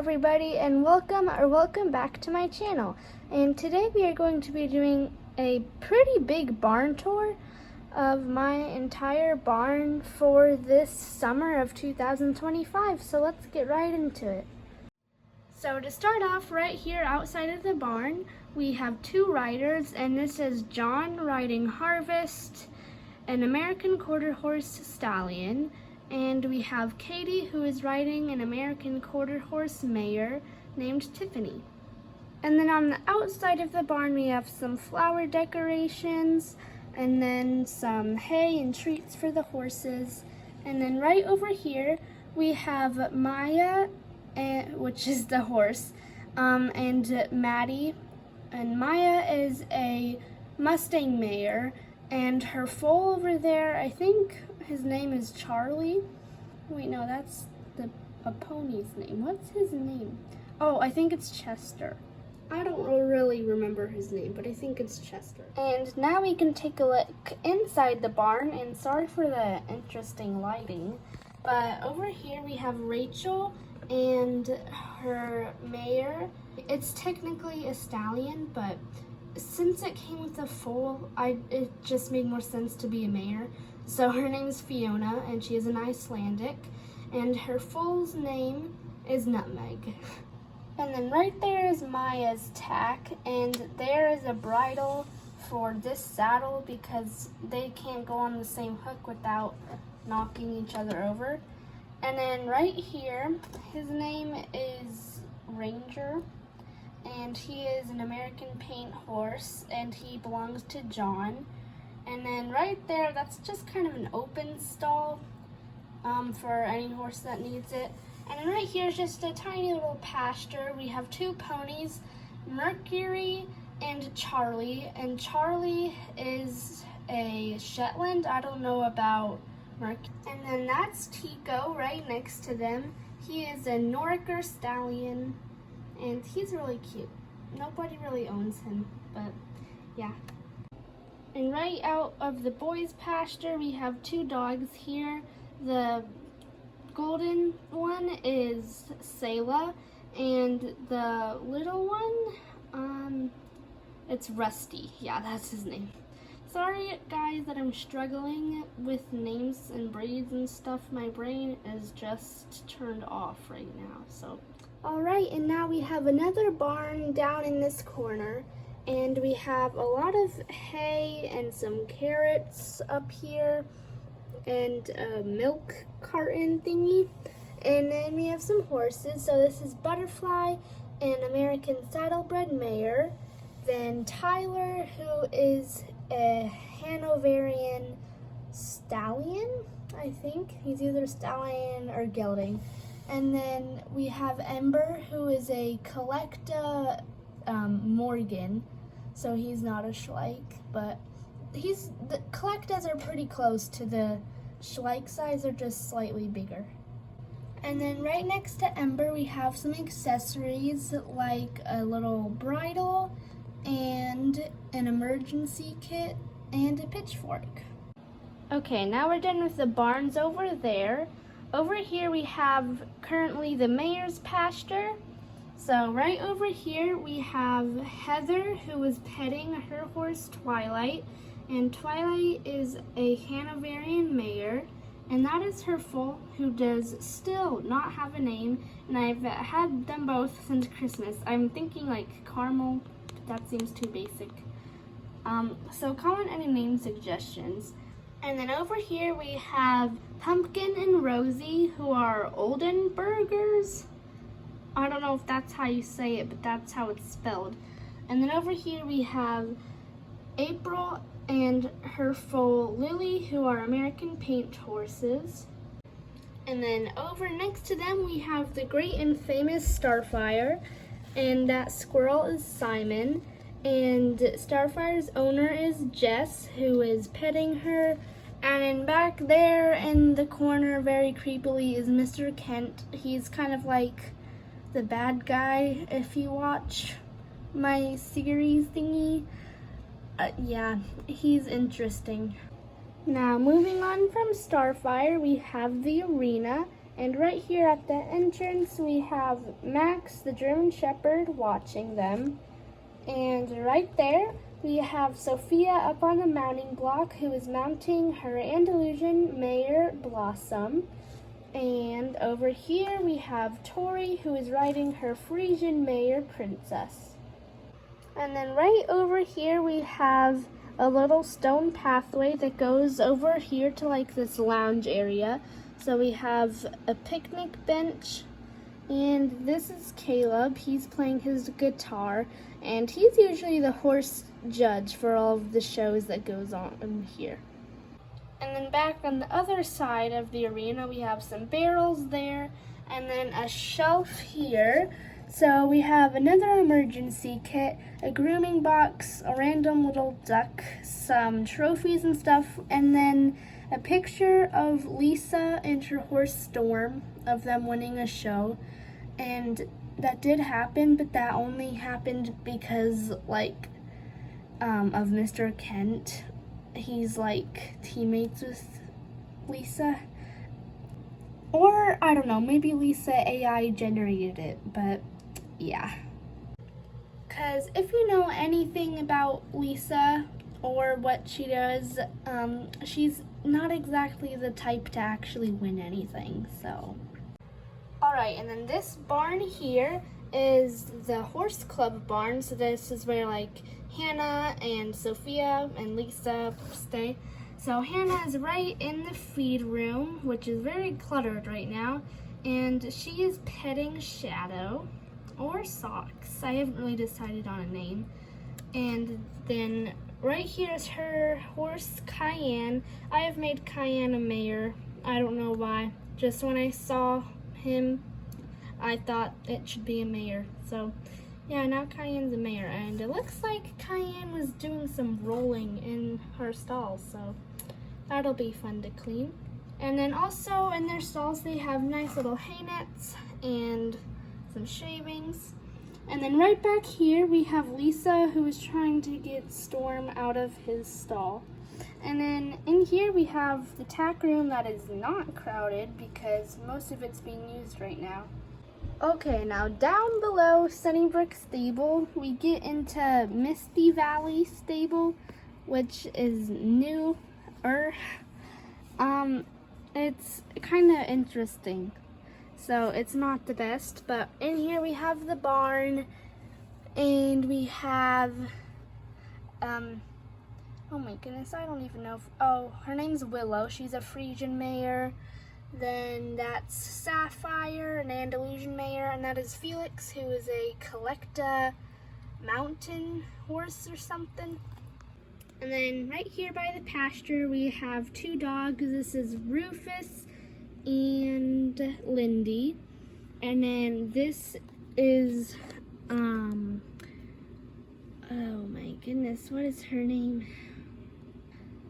everybody, and welcome back to my channel. And today we are going to be doing a pretty big barn tour of my entire barn for this summer of 2025. So let's get right into it. So to start off, right here outside of the barn, we have two riders, and this is John riding Harvest, an American quarter horse stallion. And we have Katie, who is riding an American quarter horse mare named Tiffany. And then on the outside of the barn, we have some flower decorations, and then some hay and treats for the horses. And then right over here, we have Maya, which is the horse, and Maddie. And Maya is a Mustang mare, and her foal over there, I think his name is Charlie. Wait, no, that's a pony's name. What's his name? Oh, I think it's Chester. I don't really remember his name, but I think it's Chester. And now we can take a look inside the barn, and sorry for the interesting lighting, but over here we have Rachel and her mare. It's technically a stallion, but since it came with a foal, it just made more sense to be a mare. So her name is Fiona, and she is an Icelandic, and her foal's name is Nutmeg. And then right there is Maya's tack, and there is a bridle for this saddle because they can't go on the same hook without knocking each other over. And then right here, his name is Ranger, and he is an American paint horse, and he belongs to John. And then right there, that's just kind of an open stall for any horse that needs it. And then right here is just a tiny little pasture. We have two ponies, Mercury and Charlie. And Charlie is a Shetland. I don't know about Mercury. And then that's Tico right next to them. He is a Norker stallion, and he's really cute. Nobody really owns him, but yeah. And right out of the boys' pasture, we have two dogs here. The golden one is Selah, and the little one, it's Rusty. Yeah, that's his name. Sorry, guys, that I'm struggling with names and breeds and stuff. My brain is just turned off right now, so. All right, and now we have another barn down in this corner. And we have a lot of hay and some carrots up here and a milk carton thingy. And then we have some horses. So this is Butterfly, an American saddlebred mare. Then Tyler, who is a Hanoverian stallion, I think. He's either stallion or gelding. And then we have Ember, who is a Collecta Morgan, so he's not a Schleich, but the Collectas are pretty close to the Schleich size, they're just slightly bigger. And then right next to Ember, we have some accessories like a little bridle and an emergency kit and a pitchfork. Okay, now we're done with the barns over there. Over here we have currently the mare's pasture. So right over here we have Heather, who is petting her horse Twilight, and Twilight is a Hanoverian mare, and that is her foal, who does still not have a name, and I've had them both since Christmas. I'm thinking like Caramel, but that seems too basic. So comment any name suggestions. And then over here we have Pumpkin and Rosie, who are Oldenburgers. I don't know if that's how you say it, but that's how it's spelled. And then over here we have April and her foal Lily, who are American paint horses. And then over next to them we have the great and famous Starfire, and that squirrel is Simon. And Starfire's owner is Jess, who is petting her. And then back there in the corner, very creepily, is Mr. Kent. He's kind of like the bad guy if you watch my series thingy. Yeah, he's interesting. Now moving on from Starfire, we have the arena, And right here at the entrance, we have Max, the German Shepherd, watching them. And right there, we have Sophia up on the mounting block, who is mounting her Andalusian mare, Blossom. And over here, we have Tori, who is riding her Frisian mare, Princess. And then right over here, we have a little stone pathway that goes over here to like this lounge area. So we have a picnic bench, and this is Caleb. He's playing his guitar, and he's usually the horse judge for all of the shows that goes on here. And then back on the other side of the arena, we have some barrels there, and then a shelf here. So we have another emergency kit, a grooming box, a random little duck, some trophies and stuff, and then a picture of Lisa and her horse Storm, of them winning a show. And that did happen, but that only happened because, like, of Mr. Kent. He's, like, teammates with Lisa. Or, I don't know, maybe Lisa AI generated it, but yeah. Because if you know anything about Lisa or what she does, she's not exactly the type to actually win anything, so. Alright, and then this barn here is the horse club barn, so this is where like Hannah and Sophia and Lisa stay. So Hannah is right in the feed room, which is very cluttered right now, and she is petting Shadow, or Socks. I haven't really decided on a name. And then right here is her horse, Cayenne. I have made Cayenne a mare. I don't know why. Just when I saw him, I thought it should be a mare. So yeah, now Cayenne's a mare. And it looks like Cayenne was doing some rolling in her stalls, so that'll be fun to clean. And then also in their stalls, they have nice little hay nets and some shavings. And then right back here, we have Lisa, who is trying to get Storm out of his stall. And then in here, we have the tack room that is not crowded because most of it's being used right now. Okay, now down below Sunnybrook Stable, we get into Misty Valley Stable, which is newer. It's kind of interesting. So it's not the best, but in here we have the barn, and we have, oh my goodness, I don't even know if, oh, her name's Willow. She's a Frisian mare. Then that's Sapphire, an Andalusian mare, and that is Felix, who is a Collecta mountain horse or something. And then right here by the pasture, we have two dogs. This is Rufus and Lindy. And then this is, oh my goodness, what is her name?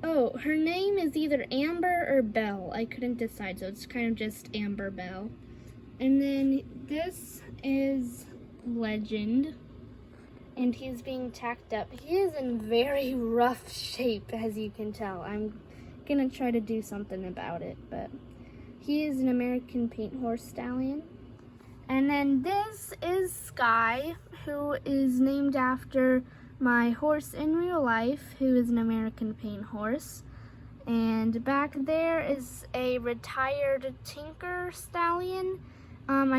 Oh, her name is either Amber or Belle. I couldn't decide, so it's kind of just Amber Belle. And then this is Legend, and he's being tacked up. He is in very rough shape, as you can tell. I'm gonna try to do something about it, but he is an American paint horse stallion. And then this is Sky, who is named after my horse in real life, who is an American paint horse. And back there is a retired Tinker stallion. And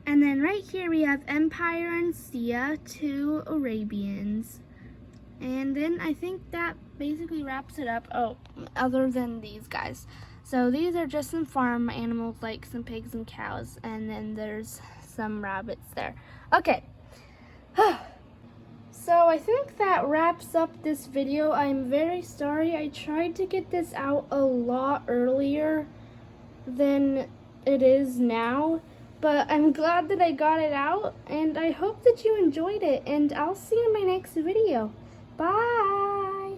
then right here we have Empire and Sia, two Arabians. And then I think that basically wraps it up. Oh, other than these guys. So these are just some farm animals, like some pigs and cows, and then there's some rabbits there. Okay. So I think that wraps up this video. I'm very sorry. I tried to get this out a lot earlier than it is now, but I'm glad that I got it out, and I hope that you enjoyed it, and I'll see you in my next video. Bye!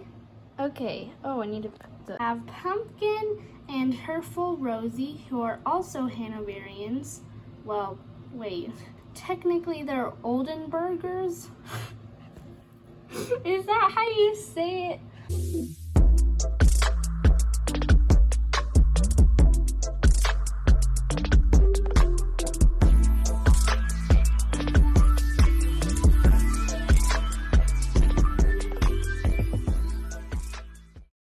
Okay, oh, I need to have Pumpkin and Herful Rosie, who are also Hanoverians. Well, wait, technically they're Oldenburgers? Is that how you say it?